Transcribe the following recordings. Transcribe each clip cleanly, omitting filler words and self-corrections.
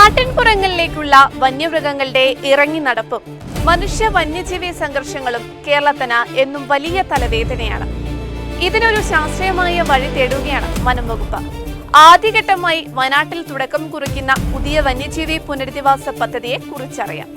നാട്ടിൻപുറങ്ങളിലേക്കുള്ള വന്യമൃഗങ്ങളുടെ ഇറങ്ങി നടപ്പും മനുഷ്യ വന്യജീവി സംഘർഷങ്ങളും കേരളത്തിന് എന്നും വലിയ തലവേദനയാണ്. ഇതിനൊരു ശാസ്ത്രീയമായ വഴി തേടുകയാണ് വനം വകുപ്പ്. ആദ്യഘട്ടമായി വയനാട്ടിൽ തുടക്കം കുറിക്കുന്ന പുതിയ വന്യജീവി പുനരധിവാസ പദ്ധതിയെ കുറിച്ചറിയാം.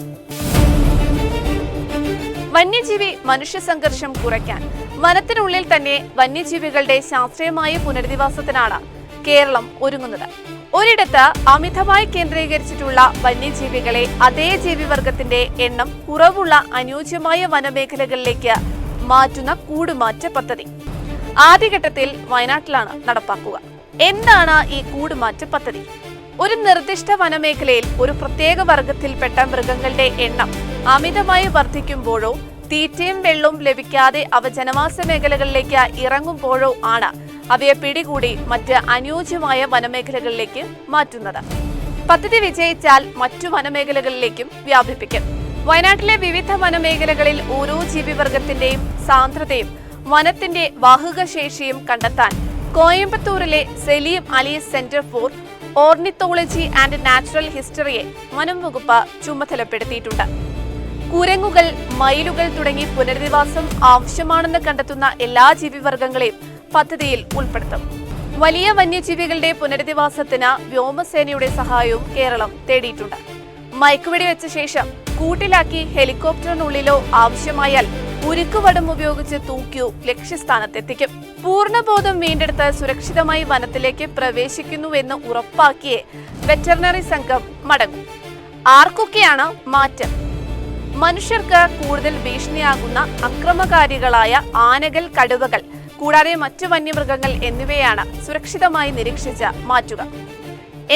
വന്യജീവി മനുഷ്യ സംഘർഷം കുറയ്ക്കാൻ വനത്തിനുള്ളിൽ തന്നെ വന്യജീവികളുടെ ശാസ്ത്രീയമായ പുനരധിവാസത്തിനാണ് കേരളം ഒരുങ്ങുന്നത്. ഒരിടത്ത് അമിതമായി കേന്ദ്രീകരിച്ചിട്ടുള്ള വന്യജീവികളെ അതേ ജീവിവർഗത്തിന്റെ എണ്ണം കുറവുള്ള അനുയോജ്യമായ വനമേഖലകളിലേക്ക് മാറ്റുന്ന കൂടുമാറ്റ പദ്ധതി ആദ്യഘട്ടത്തിൽ വയനാട്ടിലാണ് നടപ്പാക്കുക. എന്താണ് ഈ കൂടുമാറ്റ പദ്ധതി? ഒരു നിർദ്ദിഷ്ട വനമേഖലയിൽ ഒരു പ്രത്യേക വർഗത്തിൽപ്പെട്ട മൃഗങ്ങളുടെ എണ്ണം അമിതമായി വർദ്ധിക്കുമ്പോഴോ തീറ്റയും വെള്ളവും ലഭിക്കാതെ അവ ജനവാസ മേഖലകളിലേക്ക് ഇറങ്ങുമ്പോഴോ ആണ് അവയെ പിടികൂടി മറ്റ് അനുയോജ്യമായ വനമേഖലകളിലേക്ക് മാറ്റുന്നത്. പദ്ധതി വിജയിച്ചാൽ മറ്റു വനമേഖലകളിലേക്കും വ്യാപിപ്പിക്കും. വയനാട്ടിലെ വിവിധ വനമേഖലകളിൽ ഓരോ ജീവിവർഗത്തിന്റെയും സാന്ദ്രതയും വനത്തിന്റെ വാഹക ശേഷിയും കണ്ടെത്താൻ കോയമ്പത്തൂരിലെ Salim Ali centre for ornithology and natural ഹിസ്റ്ററിയെ വനം വകുപ്പ് ചുമതലപ്പെടുത്തിയിട്ടുണ്ട്. കുരങ്ങുകൾ, മയിലുകൾ തുടങ്ങി പുനരധിവാസം ആവശ്യമാണെന്ന് കണ്ടെത്തുന്ന എല്ലാ ജീവിവർഗങ്ങളെയും പദ്ധതിയിൽ ഉൾപ്പെടുത്തും. വലിയ വന്യജീവികളുടെ പുനരധിവാസത്തിന് വ്യോമസേനയുടെ സഹായവും കേരളം തേടിയിട്ടുണ്ട്. മയക്കുവെടി വെച്ച ശേഷം കൂട്ടിലാക്കി ഹെലികോപ്റ്ററിനുള്ളിലോ ആവശ്യമായാൽ ഉരുക്കുവടം ഉപയോഗിച്ച് തൂക്കിയോ ലക്ഷ്യസ്ഥാനത്തെത്തിക്കും. പൂർണ്ണബോധം വീണ്ടെടുത്ത് സുരക്ഷിതമായി വനത്തിലേക്ക് പ്രവേശിക്കുന്നുവെന്ന് ഉറപ്പാക്കിയേ വെറ്ററിനറി സംഘം മടങ്ങും. ആർക്കൊക്കെയാണ് മാറ്റം? മനുഷ്യർക്ക് കൂടുതൽ ഭീഷണിയാകുന്ന അക്രമകാരികളായ ആനകൾ, കടുവകൾ കൂടാതെ മറ്റു വന്യമൃഗങ്ങൾ എന്നിവയാണ് സുരക്ഷിതമായി നിരീക്ഷിച്ച് മാറ്റുക.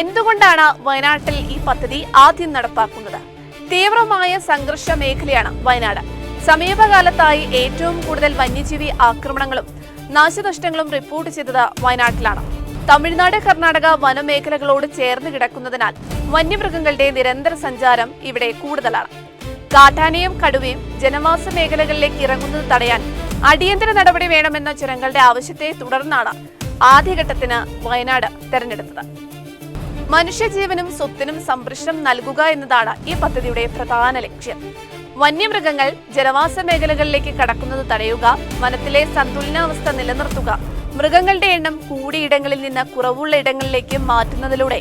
എന്തുകൊണ്ടാണ് വയനാട്ടിൽ ഈ പദ്ധതി ആദ്യം നടപ്പാക്കുന്നത്? തീവ്രമായ സംഘർഷ മേഖലയാണ് വയനാട്. സമീപകാലത്തായി ഏറ്റവും കൂടുതൽ വന്യജീവി ആക്രമണങ്ങളും നാശനഷ്ടങ്ങളും റിപ്പോർട്ട് ചെയ്തത് വയനാട്ടിലാണ്. തമിഴ്നാട്, കർണാടക വനമേഖലകളോട് ചേർന്ന് കിടക്കുന്നതിനാൽ വന്യമൃഗങ്ങളുടെ നിരന്തര സഞ്ചാരം ഇവിടെ കൂടുതലാണ്. കാട്ടാനയും കടുവയും ജനവാസ മേഖലകളിലേക്ക് ഇറങ്ങുന്നത് തടയാൻ അടിയന്തര നടപടി വേണമെന്ന ജനങ്ങളുടെ ആവശ്യത്തെ തുടർന്നാണ് ആദ്യഘട്ടത്തിന് വയനാട് തെരഞ്ഞെടുത്തത്. മനുഷ്യജീവനും സ്വത്തിനും സംരക്ഷണം നൽകുക എന്നതാണ് ഈ പദ്ധതിയുടെ പ്രധാന ലക്ഷ്യം. വന്യമൃഗങ്ങൾ ജനവാസ മേഖലകളിലേക്ക് കടക്കുന്നത് തടയുക, വനത്തിലെ സന്തുലനാവസ്ഥ നിലനിർത്തുക, മൃഗങ്ങളുടെ എണ്ണം കൂടിയിടങ്ങളിൽ നിന്ന് കുറവുള്ള ഇടങ്ങളിലേക്ക് മാറ്റുന്നതിലൂടെ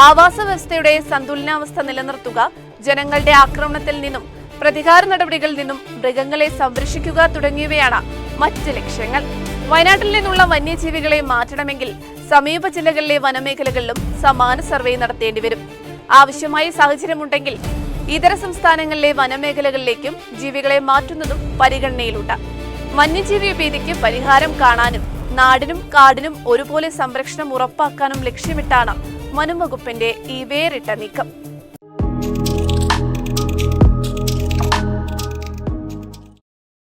ആവാസ വ്യവസ്ഥയുടെ സന്തുലനാവസ്ഥ നിലനിർത്തുക, ജനങ്ങളുടെ ആക്രമണത്തിൽ നിന്നും പ്രതികാര നടപടികളിൽ നിന്നും മൃഗങ്ങളെ സംരക്ഷിക്കുക തുടങ്ങിയവയാണ് മറ്റ് ലക്ഷ്യങ്ങൾ. വയനാട്ടിൽ നിന്നുള്ള വന്യജീവികളെ മാറ്റണമെങ്കിൽ സമീപ ജില്ലകളിലെ വനമേഖലകളിലും സമാന സർവേ നടത്തേണ്ടി വരും. ആവശ്യമായ സാഹചര്യമുണ്ടെങ്കിൽ ഇതര സംസ്ഥാനങ്ങളിലെ വനമേഖലകളിലേക്കും ജീവികളെ മാറ്റുന്നതും പരിഗണനയിലുണ്ട്. വന്യജീവി ഭീതിക്ക് പരിഹാരം കാണാനും നാടിനും കാടിനും ഒരുപോലെ സംരക്ഷണം ഉറപ്പാക്കാനും ലക്ഷ്യമിട്ടാണ് വനം വകുപ്പിന്റെ ഈ വേറിട്ട നീക്കം.